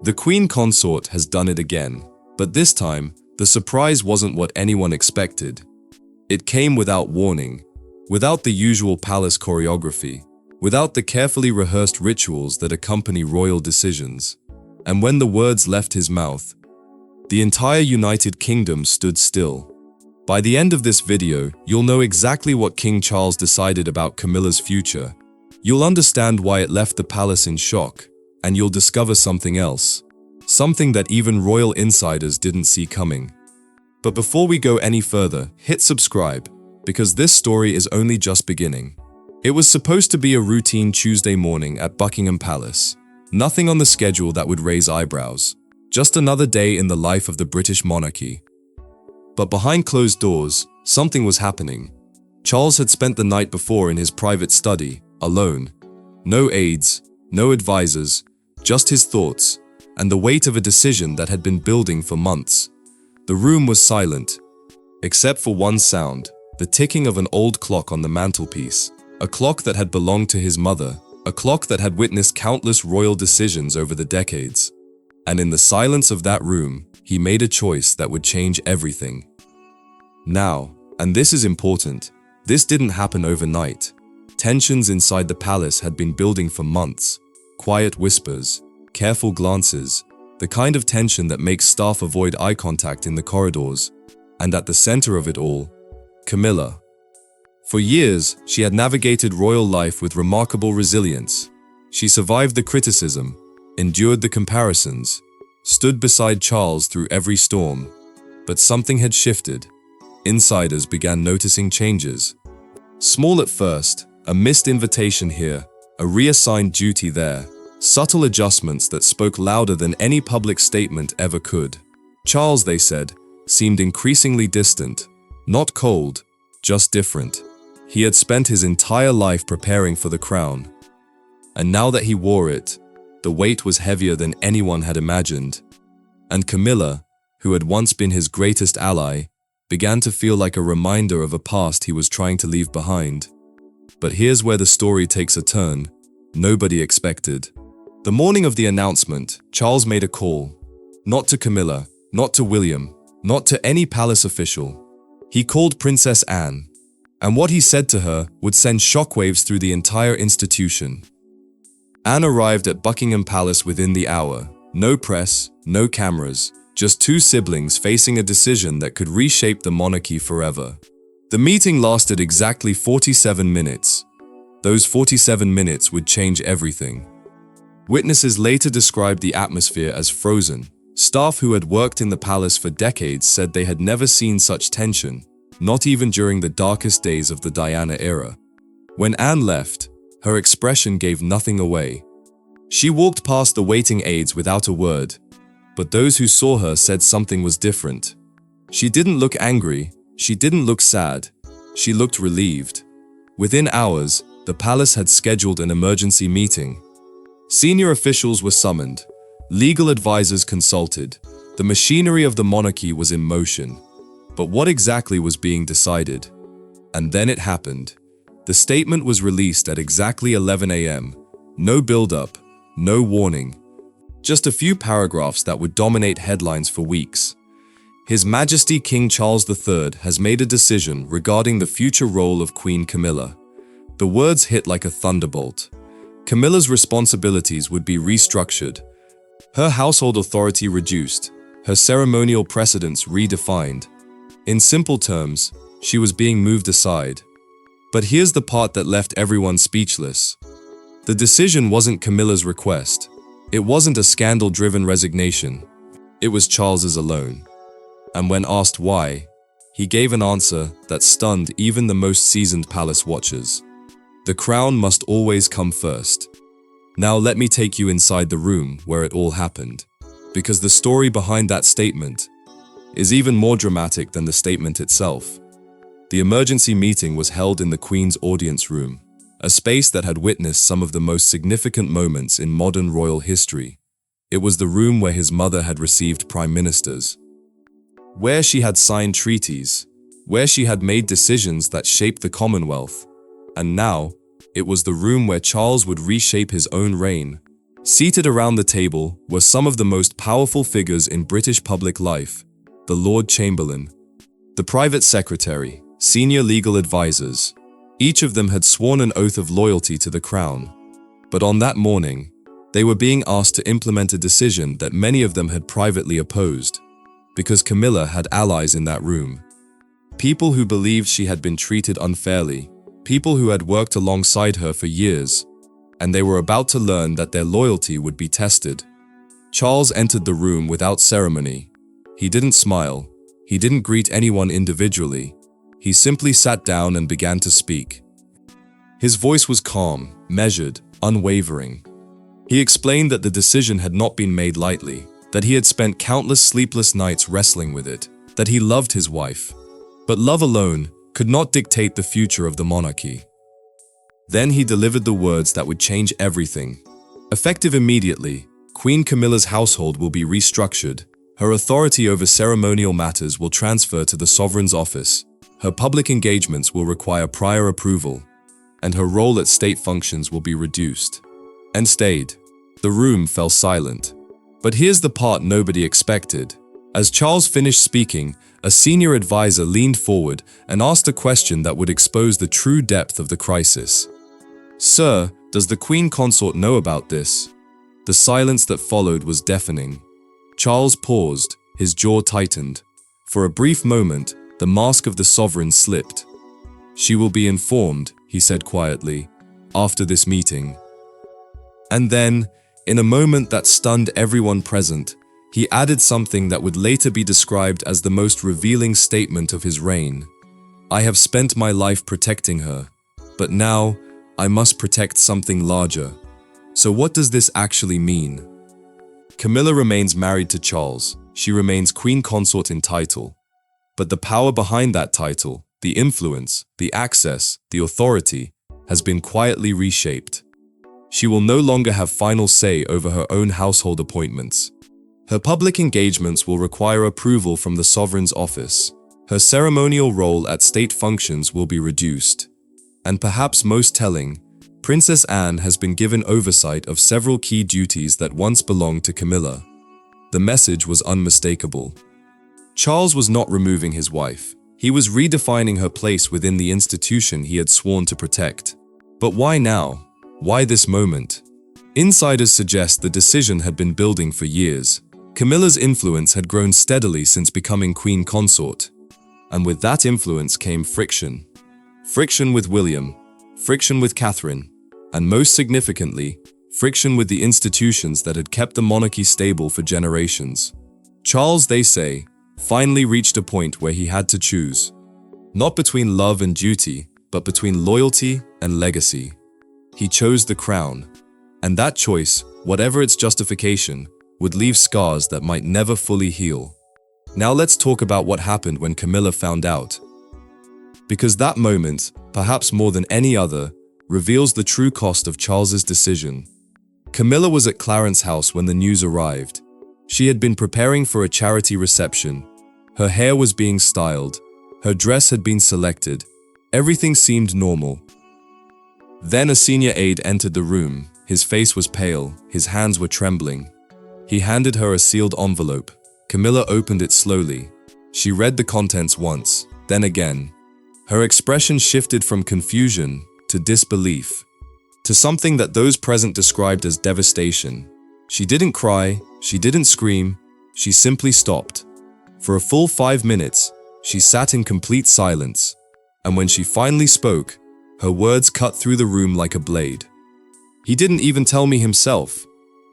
The Queen Consort has done it again, but this time, the surprise wasn't what anyone expected. It came without warning, without the usual palace choreography, without the carefully rehearsed rituals that accompany royal decisions. And when the words left his mouth, the entire United Kingdom stood still. By the end of this video, you'll know exactly what King Charles decided about Camilla's future. You'll understand why it left the palace in shock, and you'll discover something else. Something that even royal insiders didn't see coming. But before we go any further, hit subscribe, because this story is only just beginning. It was supposed to be a routine Tuesday morning at Buckingham Palace. Nothing on the schedule that would raise eyebrows. Just another day in the life of the British monarchy. But behind closed doors, something was happening. Charles had spent the night before in his private study, alone. No aides, no advisors, just his thoughts, and the weight of a decision that had been building for months. The room was silent, except for one sound, the ticking of an old clock on the mantelpiece. A clock that had belonged to his mother, a clock that had witnessed countless royal decisions over the decades. And in the silence of that room, he made a choice that would change everything. Now, and this is important, this didn't happen overnight. Tensions inside the palace had been building for months. Quiet whispers, careful glances, the kind of tension that makes staff avoid eye contact in the corridors. And at the center of it all, Camilla. For years, she had navigated royal life with remarkable resilience. She survived the criticism, endured the comparisons, stood beside Charles through every storm. But something had shifted. Insiders began noticing changes. Small at first, a missed invitation here, a reassigned duty there, subtle adjustments that spoke louder than any public statement ever could. Charles, they said, seemed increasingly distant, not cold, just different. He had spent his entire life preparing for the crown. And now that he wore it, the weight was heavier than anyone had imagined. And Camilla, who had once been his greatest ally, began to feel like a reminder of a past he was trying to leave behind. But here's where the story takes a turn nobody expected. The morning of the announcement, Charles made a call. Not to Camilla, not to William, not to any palace official. He called Princess Anne. And what he said to her would send shockwaves through the entire institution. Anne arrived at Buckingham Palace within the hour. No press, no cameras, just two siblings facing a decision that could reshape the monarchy forever. The meeting lasted exactly 47 minutes. Those 47 minutes would change everything. Witnesses later described the atmosphere as frozen. Staff who had worked in the palace for decades said they had never seen such tension. Not even during the darkest days of the Diana era. When Anne left, her expression gave nothing away. She walked past the waiting aides without a word, but those who saw her said something was different. She didn't look angry, she didn't look sad, she looked relieved. Within hours, the palace had scheduled an emergency meeting. Senior officials were summoned, legal advisors consulted, the machinery of the monarchy was in motion. But what exactly was being decided? And then it happened. The statement was released at exactly 11 a.m. No build-up, no warning. Just a few paragraphs that would dominate headlines for weeks. His Majesty King Charles III has made a decision regarding the future role of Queen Camilla. The words hit like a thunderbolt. Camilla's responsibilities would be restructured. Her household authority reduced. Her ceremonial precedence redefined. In simple terms, she was being moved aside. But here's the part that left everyone speechless. The decision wasn't Camilla's request. It wasn't a scandal-driven resignation. It was Charles's alone. And when asked why, he gave an answer that stunned even the most seasoned palace watchers. The crown must always come first. Now let me take you inside the room where it all happened. Because the story behind that statement is even more dramatic than the statement itself. The emergency meeting was held in the Queen's audience room, a space that had witnessed some of the most significant moments in modern royal history. It was the room where his mother had received prime ministers, where she had signed treaties, where she had made decisions that shaped the Commonwealth. And now, it was the room where Charles would reshape his own reign. Seated around the table were some of the most powerful figures in British public life: the Lord Chamberlain, the Private Secretary, senior legal advisors. Each of them had sworn an oath of loyalty to the crown. But on that morning, they were being asked to implement a decision that many of them had privately opposed, because Camilla had allies in that room. People who believed she had been treated unfairly, people who had worked alongside her for years, and they were about to learn that their loyalty would be tested. Charles entered the room without ceremony. He didn't smile. He didn't greet anyone individually. He simply sat down and began to speak. His voice was calm, measured, unwavering. He explained that the decision had not been made lightly, that he had spent countless sleepless nights wrestling with it, that he loved his wife. But love alone could not dictate the future of the monarchy. Then he delivered the words that would change everything. Effective immediately, Queen Camilla's household will be restructured. Her authority over ceremonial matters will transfer to the sovereign's office. Her public engagements will require prior approval, and her role at state functions will be reduced. And stayed. The room fell silent. But here's the part nobody expected. As Charles finished speaking, a senior advisor leaned forward and asked a question that would expose the true depth of the crisis. "Sir, does the Queen Consort know about this?" The silence that followed was deafening. Charles paused, his jaw tightened. For a brief moment, the mask of the sovereign slipped. "She will be informed," he said quietly, "after this meeting." And then, in a moment that stunned everyone present, he added something that would later be described as the most revealing statement of his reign. "I have spent my life protecting her, but now I must protect something larger." So what does this actually mean? Camilla remains married to Charles. She remains Queen Consort in title. But the power behind that title, the influence, the access, the authority, has been quietly reshaped. She will no longer have final say over her own household appointments. Her public engagements will require approval from the sovereign's office. Her ceremonial role at state functions will be reduced. And perhaps most telling, Princess Anne has been given oversight of several key duties that once belonged to Camilla. The message was unmistakable. Charles was not removing his wife. He was redefining her place within the institution he had sworn to protect. But why now? Why this moment? Insiders suggest the decision had been building for years. Camilla's influence had grown steadily since becoming Queen Consort. And with that influence came friction. Friction with William, friction with Catherine, and most significantly, friction with the institutions that had kept the monarchy stable for generations. Charles, they say, finally reached a point where he had to choose. Not between love and duty, but between loyalty and legacy. He chose the crown. And that choice, whatever its justification, would leave scars that might never fully heal. Now let's talk about what happened when Camilla found out. Because that moment, perhaps more than any other, reveals the true cost of Charles's decision. Camilla was at Clarence's house when the news arrived. She had been preparing for a charity reception. Her hair was being styled. Her dress had been selected. Everything seemed normal. Then a senior aide entered the room. His face was pale. His hands were trembling. He handed her a sealed envelope. Camilla opened it slowly. She read the contents once, then again. Her expression shifted from confusion to disbelief, to something that those present described as devastation. She didn't cry, she didn't scream, she simply stopped. For a full 5 minutes, she sat in complete silence, and when she finally spoke, her words cut through the room like a blade. "He didn't even tell me himself."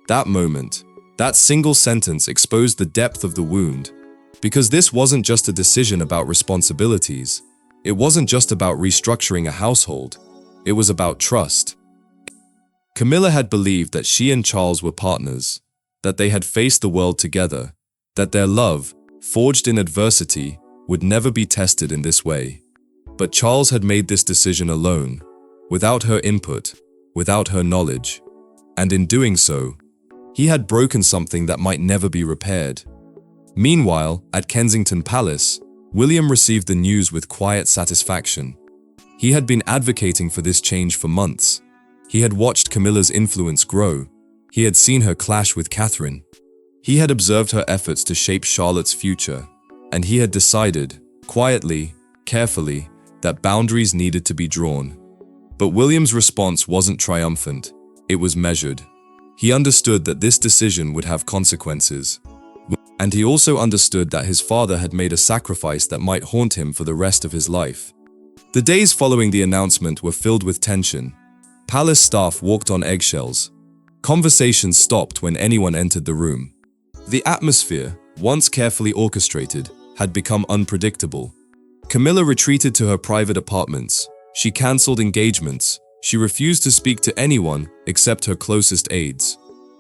That moment, that single sentence exposed the depth of the wound, because this wasn't just a decision about responsibilities. It wasn't just about restructuring a household. It was about trust. Camilla had believed that she and Charles were partners, that they had faced the world together, that their love, forged in adversity, would never be tested in this way. But Charles had made this decision alone, without her input, without her knowledge. And in doing so, he had broken something that might never be repaired. Meanwhile, at Kensington Palace, William received the news with quiet satisfaction. He had been advocating for this change for months. He had watched Camilla's influence grow. He had seen her clash with Catherine. He had observed her efforts to shape Charlotte's future, and he had decided, quietly, carefully, that boundaries needed to be drawn. But William's response wasn't triumphant, it was measured. He understood that this decision would have consequences. And he also understood that his father had made a sacrifice that might haunt him for the rest of his life. The days following the announcement were filled with tension. Palace staff walked on eggshells. Conversations stopped when anyone entered the room. The atmosphere, once carefully orchestrated, had become unpredictable. Camilla retreated to her private apartments. She cancelled engagements. She refused to speak to anyone except her closest aides.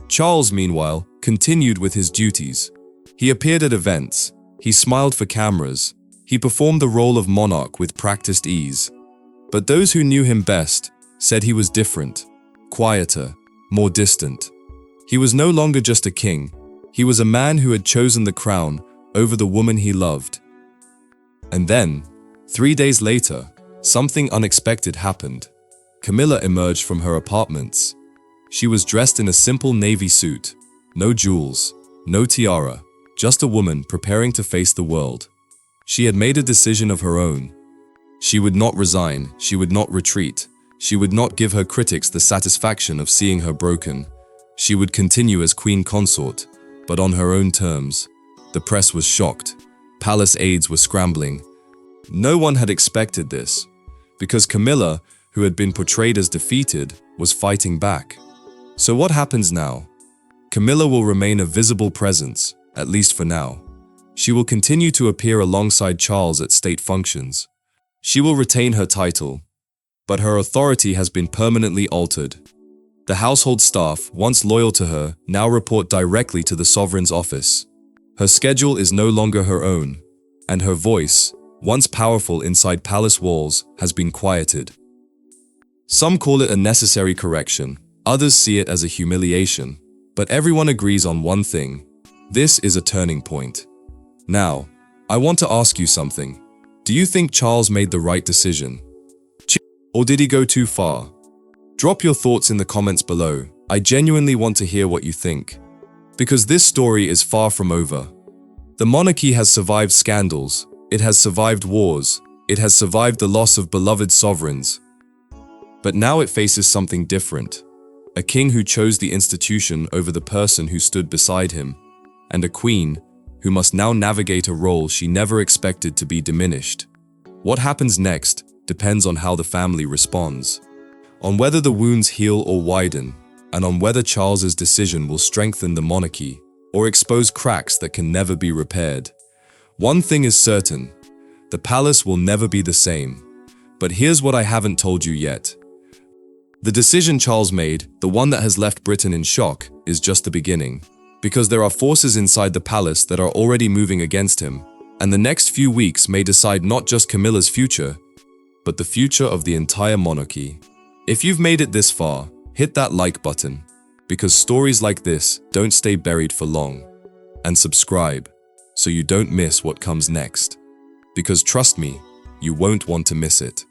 Charles, meanwhile, continued with his duties. He appeared at events. He smiled for cameras. He performed the role of monarch with practiced ease. But those who knew him best said he was different, quieter, more distant. He was no longer just a king. He was a man who had chosen the crown over the woman he loved. And then, 3 days later, something unexpected happened. Camilla emerged from her apartments. She was dressed in a simple navy suit, no jewels, no tiara, just a woman preparing to face the world. She had made a decision of her own. She would not resign, she would not retreat, she would not give her critics the satisfaction of seeing her broken. She would continue as queen consort, but on her own terms. The press was shocked. Palace aides were scrambling. No one had expected this, because Camilla, who had been portrayed as defeated, was fighting back. So what happens now? Camilla will remain a visible presence, at least for now. She will continue to appear alongside Charles at state functions. She will retain her title, but her authority has been permanently altered. The household staff, once loyal to her, now report directly to the sovereign's office. Her schedule is no longer her own, and her voice, once powerful inside palace walls, has been quieted. Some call it a necessary correction, others see it as a humiliation, but everyone agrees on one thing: this is a turning point. Now, I want to ask you something. Do you think Charles made the right decision? Or did he go too far? Drop your thoughts in the comments below. I genuinely want to hear what you think. Because this story is far from over. The monarchy has survived scandals, it has survived wars, it has survived the loss of beloved sovereigns. But now it faces something different. A king who chose the institution over the person who stood beside him, and a queen who must now navigate a role she never expected to be diminished. What happens next depends on how the family responds, on whether the wounds heal or widen, and on whether Charles's decision will strengthen the monarchy or expose cracks that can never be repaired. One thing is certain, the palace will never be the same. But here's what I haven't told you yet. The decision Charles made, the one that has left Britain in shock, is just the beginning. Because there are forces inside the palace that are already moving against him, and the next few weeks may decide not just Camilla's future, but the future of the entire monarchy. If you've made it this far, hit that like button, because stories like this don't stay buried for long. And subscribe, so you don't miss what comes next. Because trust me, you won't want to miss it.